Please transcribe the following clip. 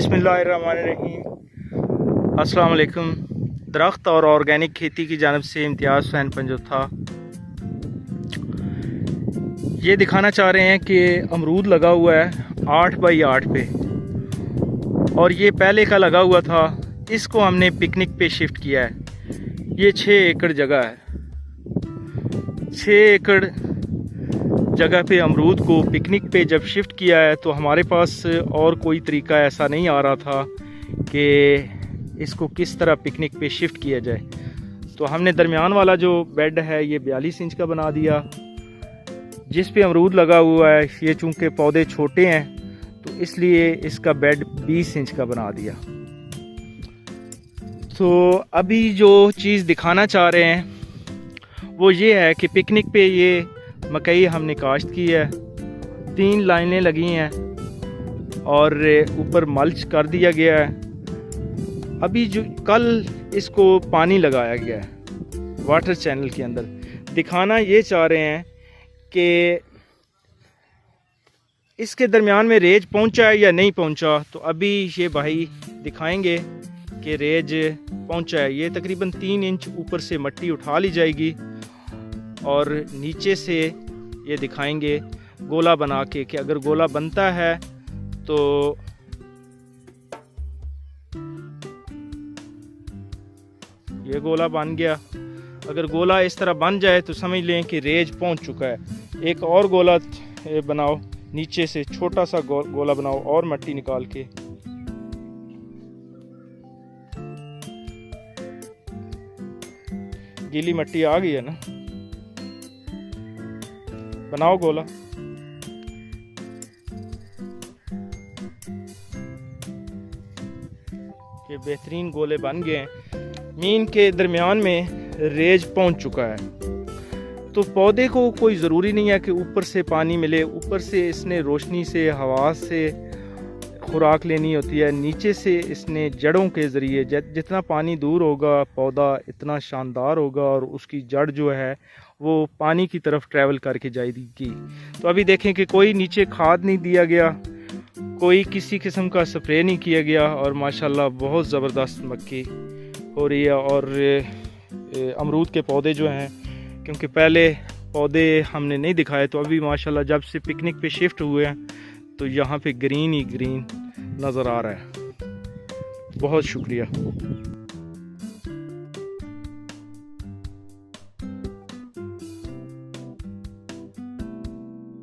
बिस्मिल्लाहिर्रहमानिर्रहीम। अस्सलाम वालेकुम। दरख्त और ऑर्गेनिक खेती की जानब से इम्तियाज़ हुसैन पंजोथा ये दिखाना चाह रहे हैं कि अमरूद लगा हुआ है 8 बाई 8 पे, और ये पहले का लगा हुआ था। इसको हमने पिकनिक पे शिफ्ट किया है। ये 6 एकड़ जगह है। 6 एकड़ जगह पे अमरूद को पिकनिक पे जब शिफ्ट किया है तो हमारे पास और कोई तरीका ऐसा नहीं आ रहा था कि इसको किस तरह पिकनिक पे शिफ्ट किया जाए। तो हमने दरमियान वाला जो बेड है ये 42 इंच का बना दिया, जिस पे अमरूद लगा हुआ है। ये चूँकि पौधे छोटे हैं तो इसलिए इसका बेड 20 इंच का बना दिया। तो अभी जो चीज़ दिखाना चाह रहे हैं वो ये है कि पिकनिक पे ये मकई हमने काश्त की है, 3 लाइनें लगी हैं और ऊपर मल्च कर दिया गया है। अभी जो कल इसको पानी लगाया गया है वाटर चैनल के अंदर। दिखाना ये चाह रहे हैं कि इसके दरमियान में रेज पहुंचा है या नहीं पहुंचा। तो अभी ये भाई दिखाएंगे कि रेज पहुंचा है। ये तकरीबन 3 इंच ऊपर से मिट्टी उठा ली जाएगी और नीचे से ये दिखाएंगे गोला बना के कि अगर गोला बनता है तो ये गोला बन गया। अगर गोला इस तरह बन जाए तो समझ लें कि रेज पहुंच चुका है। एक और गोला बनाओ, नीचे से छोटा सा गोला बनाओ और मिट्टी निकाल के। गीली मिट्टी आ गई है ना, बनाओ गोला। ये बेहतरीन गोले बन गए हैं। मीन के दरमियान में रेज पहुंच चुका है। तो पौधे को कोई ज़रूरी नहीं है कि ऊपर से पानी मिले, ऊपर से इसने रोशनी से हवा से खुराक लेनी होती है। नीचे से इसने जड़ों के ज़रिए जितना पानी दूर होगा पौधा इतना शानदार होगा और उसकी जड़ जो है वो पानी की तरफ ट्रैवल करके जाएगी। तो अभी देखें कि कोई नीचे खाद नहीं दिया गया, कोई किसी किस्म का स्प्रे नहीं किया गया और माशाल्लाह बहुत ज़बरदस्त मक्की हो रही है। और अमरूद के पौधे जो हैं, क्योंकि पहले पौधे हमने नहीं दिखाए, तो अभी माशाल्लाह जब से पिकनिक पे शिफ्ट हुए हैं तो यहाँ पे ग्रीन ही ग्रीन नज़र आ रहा है। बहुत शुक्रिया।